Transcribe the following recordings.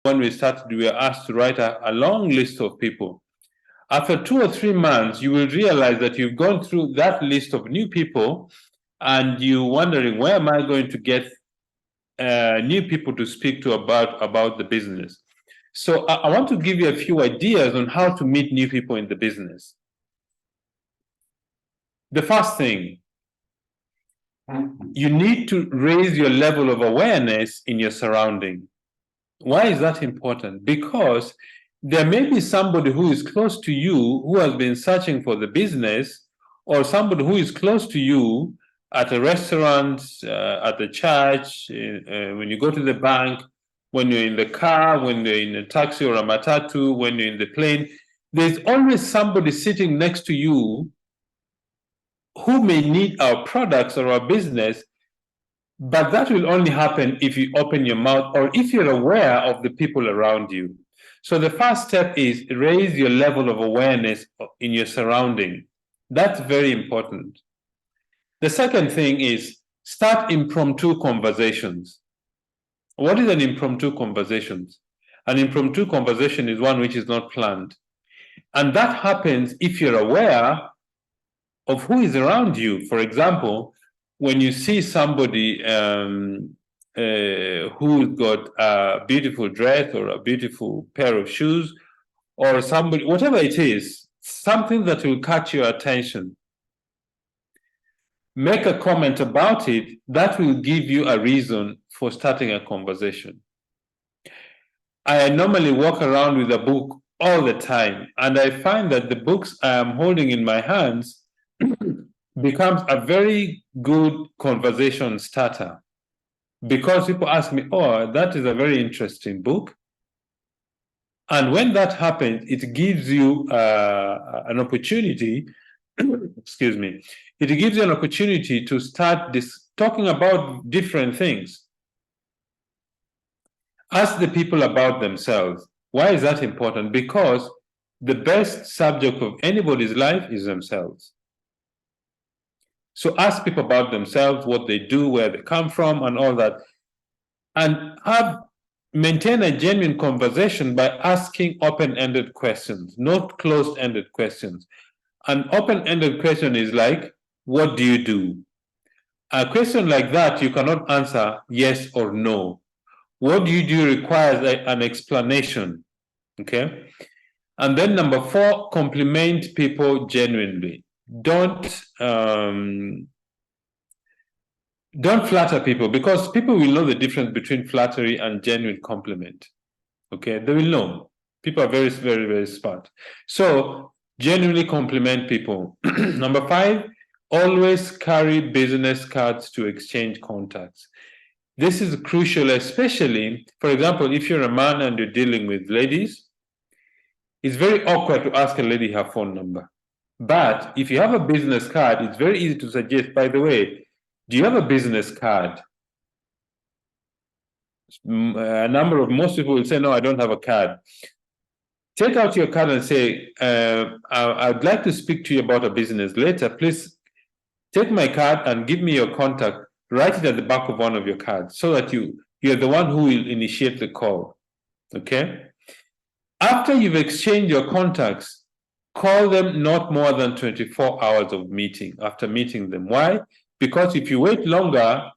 when we started, we were asked to write a long list of people. After 2 or 3 months, you will realize that you've gone through that list of new people and you're wondering, where am I going to get new people to speak to about the business? So I want to give you a few ideas on how to meet new people in the business. The first thing, you need to raise your level of awareness in your surrounding. Why is that important? Because there may be somebody who is close to you who has been searching for the business, or somebody who is close to you at a restaurant, at the church, when you go to the bank, when you're in the car, when you're in a taxi or a matatu, when you're in the plane. There's always somebody sitting next to you who may need our products or our business, but that will only happen if you open your mouth or if you're aware of the people around you. So the first step is raise your level of awareness in your surrounding. That's very important. The second thing is start impromptu conversations. What is an impromptu conversation? An impromptu conversation is one which is not planned. And that happens if you're aware of who is around you. For example, when you see somebody who's got a beautiful dress or a beautiful pair of shoes, or somebody, whatever it is, something that will catch your attention, make a comment about it. That will give you a reason for starting a conversation. I normally walk around with a book all the time, and I find that the books I am holding in my hands becomes a very good conversation starter, because people ask me, oh, that is a very interesting book. And when that happens, it gives you an opportunity, excuse me, it gives you an opportunity to start talking about different things. Ask the people about themselves. Why is that important? Because the best subject of anybody's life is themselves. So ask people about themselves, what they do, where they come from, and all that. And maintain a genuine conversation by asking open-ended questions, not closed-ended questions. An open-ended question is like, what do you do? A question like that, you cannot answer yes or no. What do you do requires an explanation, okay? And then number 4, compliment people genuinely. Don't flatter people, because people will know the difference between flattery and genuine compliment. Okay, they will know. People are very, very, very smart. So genuinely compliment people. Number 5, always carry business cards to exchange contacts. This is crucial, especially, for example, if you're a man and you're dealing with ladies, it's very awkward to ask a lady her phone number. But if you have a business card, it's very easy to suggest, by the way, do you have a business card? Most people will say, no, I don't have a card. Take out your card and say, I'd like to speak to you about a business later. Please take my card and give me your contact. Write it at the back of one of your cards so that you're the one who will initiate the call, okay? After you've exchanged your contacts, call them not more than 24 hours after meeting them. Why? Because if you wait longer,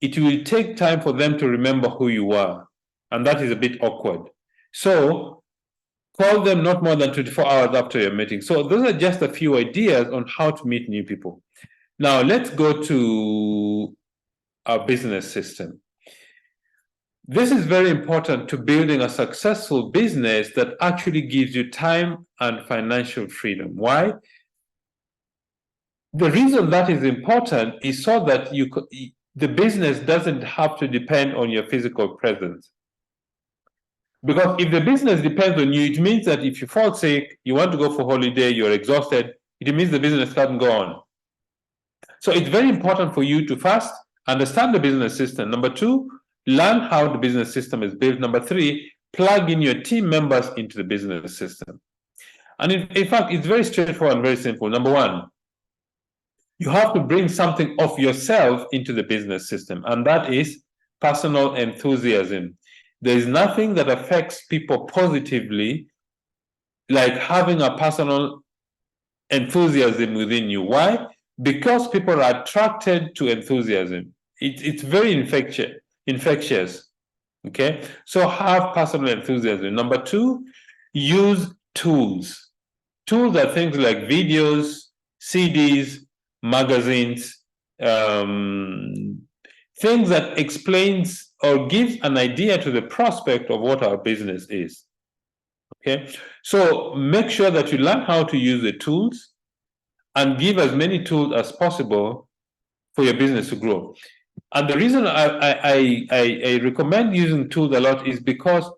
it will take time for them to remember who you are, and that is a bit awkward. So call them not more than 24 hours after your meeting. So those are just a few ideas on how to meet new people. Now let's go to our business system. This is very important to building a successful business that actually gives you time and financial freedom. Why? The reason that is important is so that the business doesn't have to depend on your physical presence. Because if the business depends on you, it means that if you fall sick, you want to go for holiday, you're exhausted, it means the business can't go on. So it's very important for you to first understand the business system. Number 2, learn how the business system is built. Number 3, plug in your team members into the business system. And in fact, it's very straightforward and very simple. Number 1, you have to bring something of yourself into the business system, and that is personal enthusiasm. There's nothing that affects people positively like having a personal enthusiasm within you. Why? Because people are attracted to enthusiasm. It's very infectious. Okay, so have personal enthusiasm. Number two, use tools. Tools are things like videos, CDs, magazines, things that explains or gives an idea to the prospect of what our business is. Okay, so make sure that you learn how to use the tools and give as many tools as possible for your business to grow. And the reason I recommend using tools a lot is because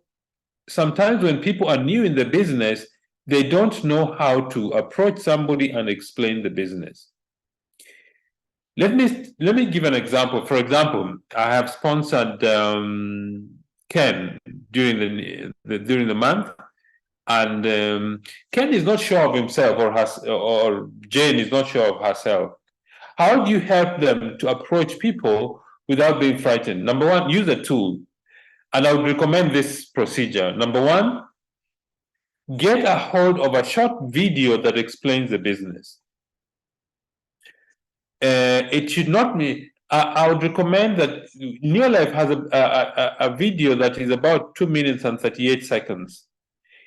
sometimes when people are new in the business, they don't know how to approach somebody and explain the business. Let me give an example. For example, I have sponsored Ken during the month, and Ken is not sure of himself, or Jane is not sure of herself. How do you help them to approach people without being frightened? Number one, use a tool. And I would recommend this procedure. Number one, get a hold of a short video that explains the business. It should not be, I would recommend that Neolife has a video that is about 2 minutes and 38 seconds.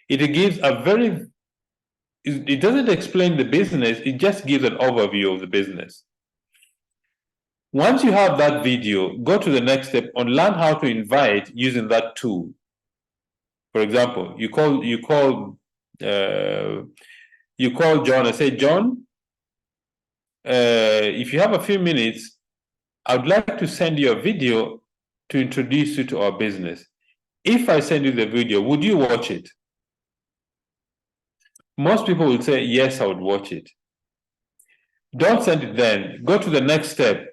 It gives it doesn't explain the business, it just gives an overview of the business. Once you have that video, go to the next step and learn how to invite using that tool. For example, you call John and say, John, if you have a few minutes, I would like to send you a video to introduce you to our business. If I send you the video, would you watch it? Most people will say, yes, I would watch it. Don't send it then. Go to the next step.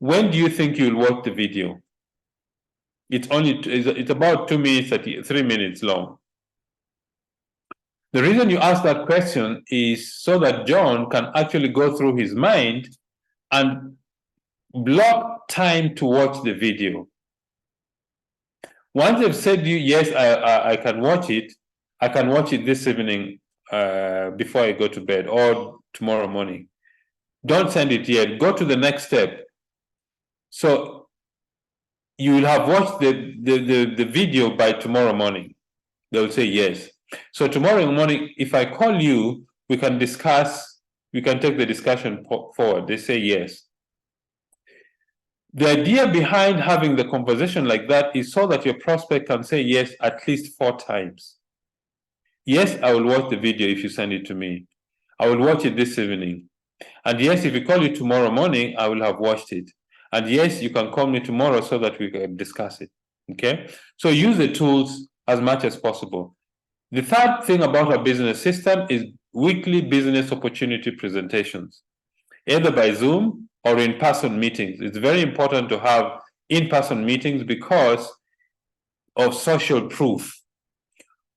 When do you think you'll watch the video? It's about 2 minutes, 3 minutes long. The reason you ask that question is so that John can actually go through his mind and block time to watch the video. Once they've said to you, yes, I can watch it, I can watch it this evening before I go to bed or tomorrow morning. Don't send it yet. Go to the next step. So you will have watched the video by tomorrow morning. They will say yes. So tomorrow morning, if I call you, we can discuss, we can take the discussion forward. They say yes. The idea behind having the conversation like that is so that your prospect can say yes at least 4 times. Yes, I will watch the video if you send it to me. I will watch it this evening. And yes, if we call you tomorrow morning, I will have watched it. And yes, you can call me tomorrow so that we can discuss it. Okay? So use the tools as much as possible. The third thing about our business system is weekly business opportunity presentations, either by Zoom or in-person meetings. It's very important to have in-person meetings because of social proof.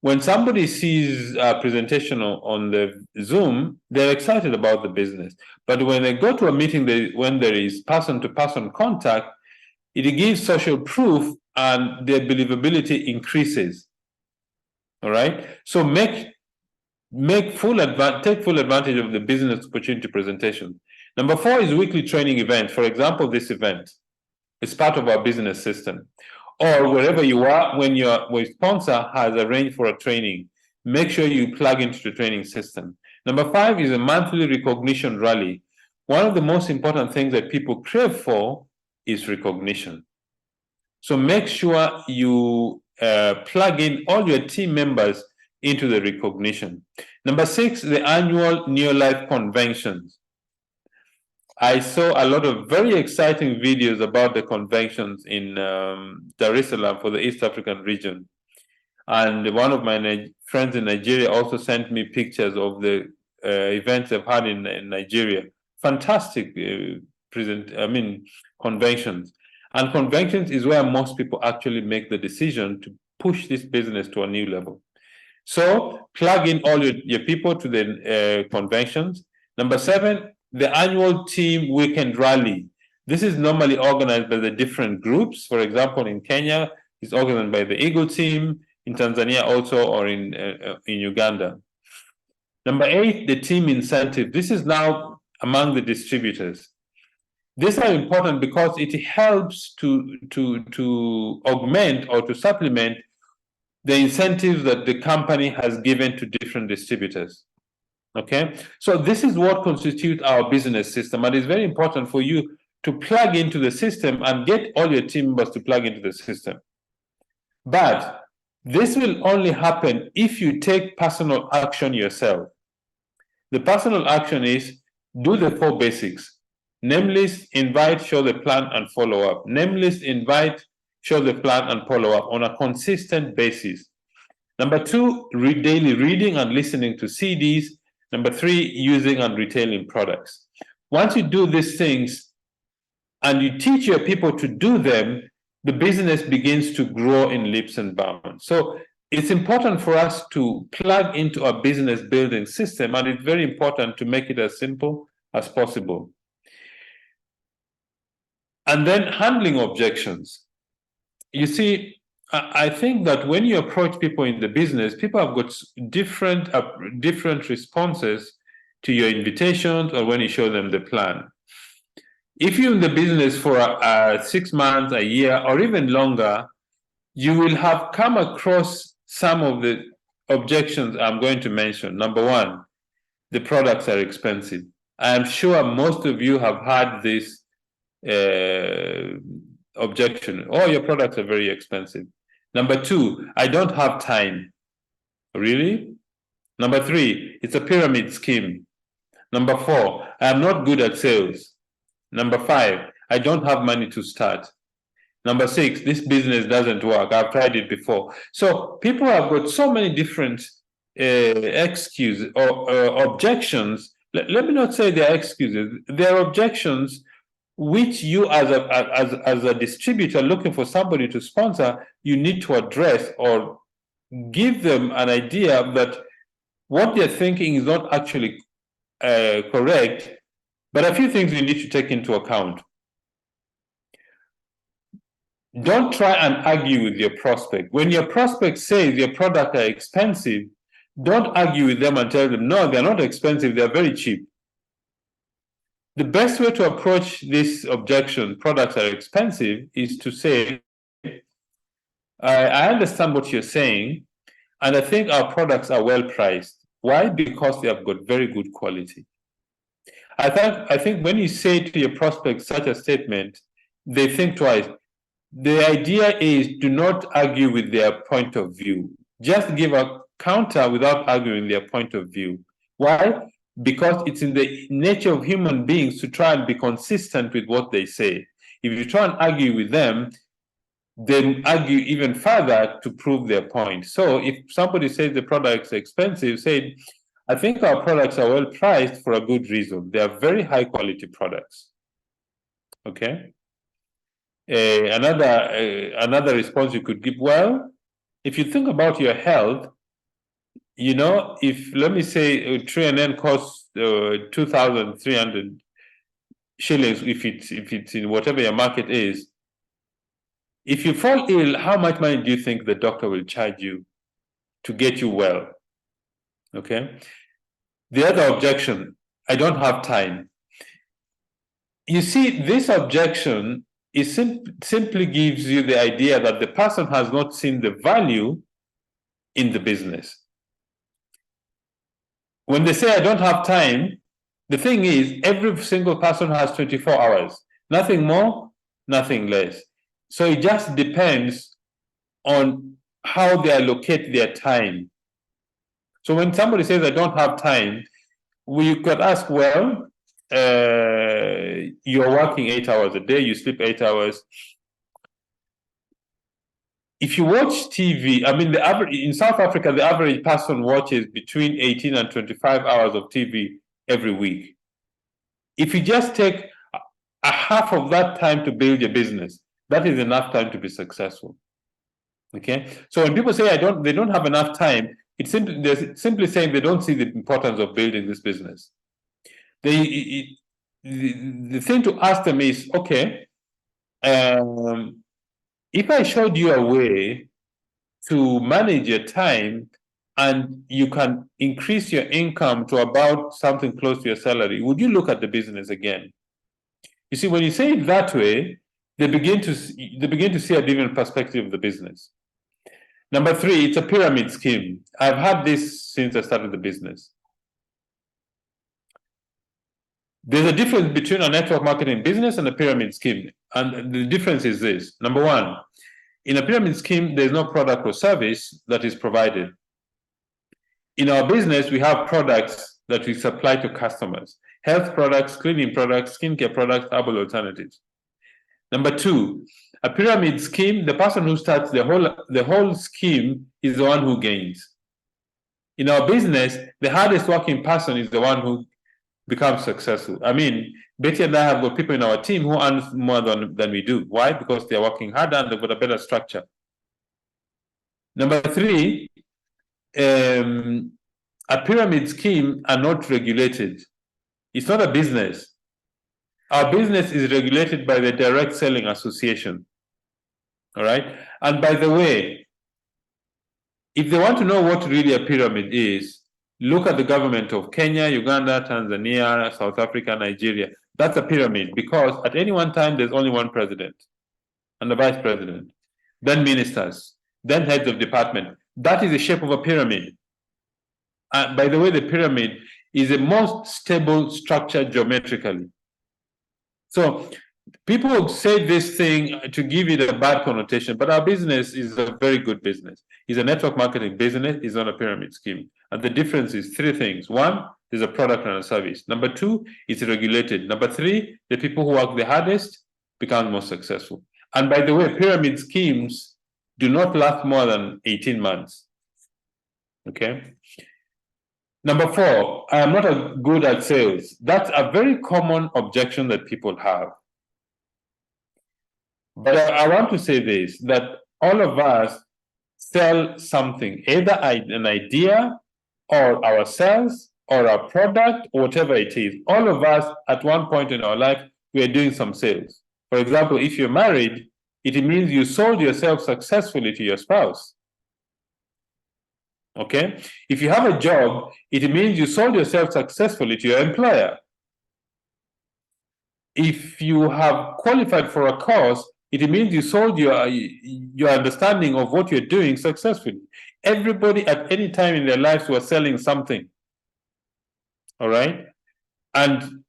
When somebody sees a presentation on the Zoom, they're excited about the business. But when they go to a meeting, when there is person-to-person contact, it gives social proof and their believability increases. All right? So take full advantage of the business opportunity presentation. Number 4 is weekly training events. For example, this event is part of our business system. Or wherever you are, when your sponsor has arranged for a training, make sure you plug into the training system. Number 5 is a monthly recognition rally. One of the most important things that people crave for is recognition. So make sure you plug in all your team members into the recognition. Number 6, the annual Neolife conventions. I saw a lot of very exciting videos about the conventions in Dar es Salaam for the East African region. And one of my friends in Nigeria also sent me pictures of the events they've had in Nigeria. Fantastic conventions. And conventions is where most people actually make the decision to push this business to a new level. So plug in all your people to the conventions. Number 7, the annual team weekend rally. This is normally organized by the different groups. For example, in Kenya, It's organized by the Eagle team in Tanzania also, or in Uganda. Number 8, the team incentive. This is now among the distributors. These are important because it helps to augment or to supplement the incentives that the company has given to different distributors. Okay, so this is what constitutes our business system, and it's very important for you to plug into the system and get all your team members to plug into the system. But this will only happen if you take personal action yourself. The personal action is do the 4 basics. Name list, invite, show the plan, and follow up. Name list, invite, show the plan, and follow up on a consistent basis. Number 2, daily reading and listening to CDs. Number 3, using and retailing products. Once you do these things and you teach your people to do them, the business begins to grow in leaps and bounds. So it's important for us to plug into a business building system, and it's very important to make it as simple as possible. And then handling objections. You see, I think that when you approach people in the business, people have got different responses to your invitations or when you show them the plan. If you're in the business for 6 months, a year, or even longer, you will have come across some of the objections I'm going to mention. Number 1, the products are expensive. I'm sure most of you have had this objection. Oh, your products are very expensive. Number 2, I don't have time. Really? Number 3, it's a pyramid scheme. Number 4, I'm not good at sales. Number 5, I don't have money to start. Number 6, this business doesn't work. I've tried it before. So people have got so many different excuses or objections. Let me not say they're excuses. They're objections which you as a distributor looking for somebody to sponsor, you need to address or give them an idea that what they're thinking is not actually correct, but a few things you need to take into account. Don't try and argue with your prospect. When your prospect says your products are expensive, don't argue with them and tell them, no, they're not expensive, they're very cheap. The best way to approach this objection, products are expensive, is to say, I understand what you're saying, and I think our products are well priced. Why? Because they have got very good quality. I think when you say to your prospect such a statement, they think twice. The idea is do not argue with their point of view. Just give a counter without arguing their point of view. Why? Because it's in the nature of human beings to try and be consistent with what they say. If you try and argue with them, they argue even further to prove their point. So if somebody says the product is expensive, say, I think our products are well priced for a good reason. They are very high quality products. Okay. Another response you could give, well, if you think about your health, you know, if let me say 3NN costs 2,300 shillings, if it's in whatever your market is, if you fall ill, how much money do you think the doctor will charge you to get you well? Okay. The other objection, I don't have time. You see, this objection is simply gives you the idea that the person has not seen the value in the business. When they say I don't have time, the thing is every single person has 24 hours, nothing more, nothing less. So it just depends on how they allocate their time. So when somebody says I don't have time, we could ask, well, you're working 8 hours a day, you sleep 8 hours. If you watch TV, I mean, the average in South Africa, the average person watches between 18 and 25 hours of TV every week. If you just take a half of that time to build your business, that is enough time to be successful. Okay, so when people say they don't have enough time, they're simply saying they don't see the importance of building this business. The thing to ask them is, okay, If I showed you a way to manage your time and you can increase your income to about something close to your salary, would you look at the business again? You see, when you say it that way, they begin to see a different perspective of the business. Number three, it's a pyramid scheme. I've had this since I started the business. There's a difference between a network marketing business and a pyramid scheme. And the difference is this. Number one, in a pyramid scheme, there's no product or service that is provided. In our business, we have products that we supply to customers: health products, cleaning products, skincare products, herbal alternatives. Number two, a pyramid scheme, the person who starts the whole scheme is the one who gains. In our business, the hardest working person is the one who becomes successful. I mean, Betty and I have got people in our team who earn more than we do. Why? Because they're working harder and they've got a better structure. Number three, a pyramid scheme are not regulated. It's not a business. Our business is regulated by the Direct Selling Association. All right. And by the way, if they want to know what really a pyramid is, look at the government of Kenya, Uganda, Tanzania, South Africa, Nigeria. That's a pyramid because at any one time, there's only one president and a vice president, then ministers, then heads of department. That is the shape of a pyramid. By the way, the pyramid is the most stable structure geometrically. So people say this thing to give it a bad connotation, but our business is a very good business. It's a network marketing business. It's not a pyramid scheme. And the difference is three things. One, there's a product and a service. Number two, it's regulated. Number three, the people who work the hardest become more successful. And by the way, pyramid schemes do not last more than 18 months. Okay. Number four, I am not good at sales. That's a very common objection that people have. But I want to say this, that all of us sell something, either an idea or ourselves or a product, or whatever it is. All of us at one point in our life, we are doing some sales. For example, if you're married, it means you sold yourself successfully to your spouse. Okay? If you have a job, it means you sold yourself successfully to your employer. If you have qualified for a course, it means you sold your understanding of what you're doing successfully. Everybody at any time in their lives was selling something. All right? And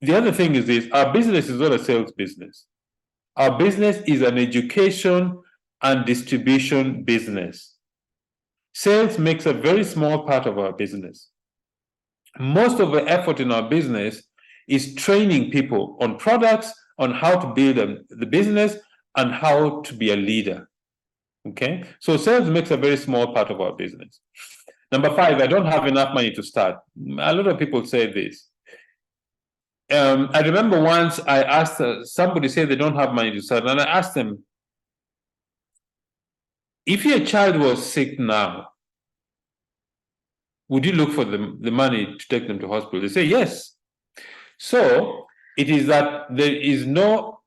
the other thing is this, our business is not a sales business. Our business is an education and distribution business. Sales makes a very small part of our business. Most of the effort in our business is training people on products, on how to build the business, and how to be a leader. Okay? So sales makes a very small part of our business. Number five, I don't have enough money to start. A lot of people say this. I remember once I asked somebody said they don't have money to start, and I asked them, if your child was sick now, would you look for the money to take them to hospital? They say yes. So it is that there is no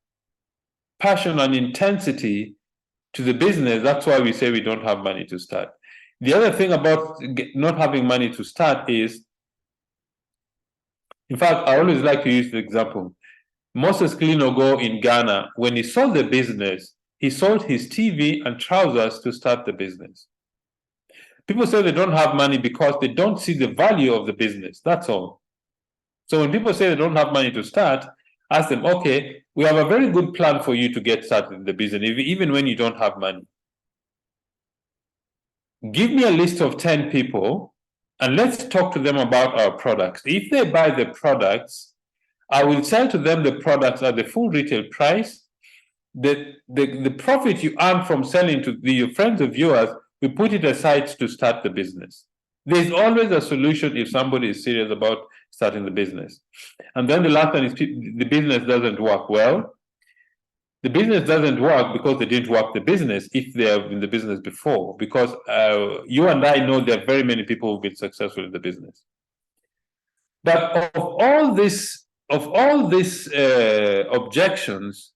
passion and intensity to the business. That's why we say we don't have money to start. The other thing about not having money to start is, in fact, I always like to use the example. Moses Klinogo in Ghana, when he sold the business, he sold his TV and trousers to start the business. People say they don't have money because they don't see the value of the business. That's all. So when people say they don't have money to start, ask them, okay, we have a very good plan for you to get started in the business, even when you don't have money. Give me a list of 10 people and let's talk to them about our products. If they buy the products, I will sell to them the products at the full retail price. The profit you earn from selling to your friends of yours, we put it aside to start the business. There's always a solution if somebody is serious about starting the business. And then the last one is the business doesn't work well. The business doesn't work because they didn't work the business if they have in the business before, because you and I know there are very many people who've been successful in the business. But of all these objections,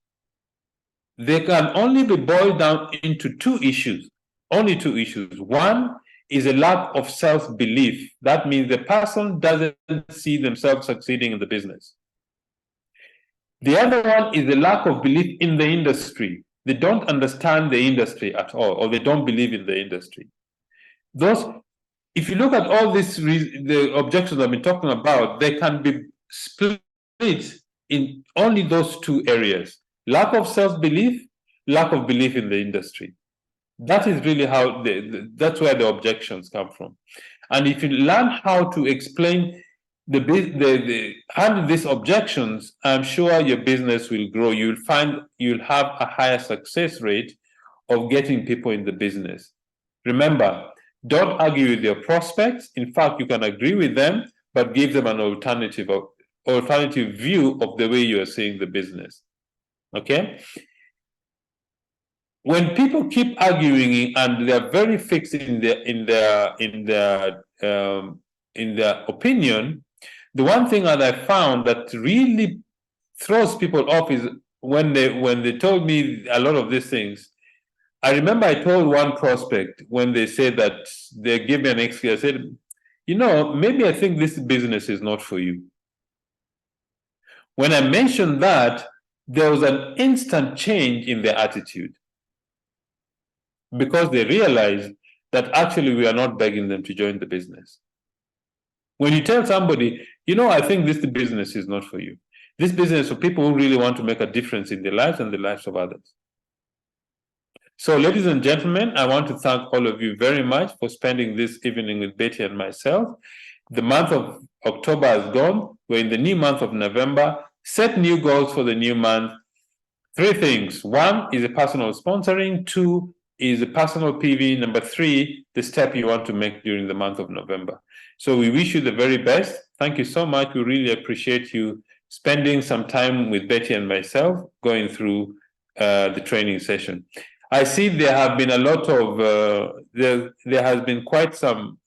they can only be boiled down into two issues, only two issues. One is a lack of self-belief. That means the person doesn't see themselves succeeding in the business. The other one is the lack of belief in the industry. They don't understand the industry at all, or they don't believe in the industry. Those, if you look at all these, the objections I've been talking about, they can be split in only those two areas: lack of self-belief, lack of belief in the industry. That is really how that's where the objections come from. And if you learn how to explain handle these objections, I'm sure your business will grow. You'll find you'll have a higher success rate of getting people in the business. Remember, don't argue with your prospects. In fact, you can agree with them, but give them an alternative view of the way you are seeing the business. Okay? When people keep arguing and they're very fixed in their opinion, the one thing that I found that really throws people off is when they told me a lot of these things. I remember I told one prospect when they said that they gave me an excuse. I said, maybe I think this business is not for you. When I mentioned that, there was an instant change in their attitude, because they realized that actually we are not begging them to join the business. When you tell somebody, I think this business is not for you. This business is for people who really want to make a difference in their lives and the lives of others. So, ladies and gentlemen, I want to thank all of you very much for spending this evening with Betty and myself. The month of October has gone. We're in the new month of November. Set new goals for the new month. 3 things. 1 is a personal sponsoring. 2 is a personal PV. Number 3, the step you want to make during the month of November. So we wish you the very best. Thank you so much. We really appreciate you spending some time with Betty and myself going through the training session. I see there have been a lot of, there has been quite some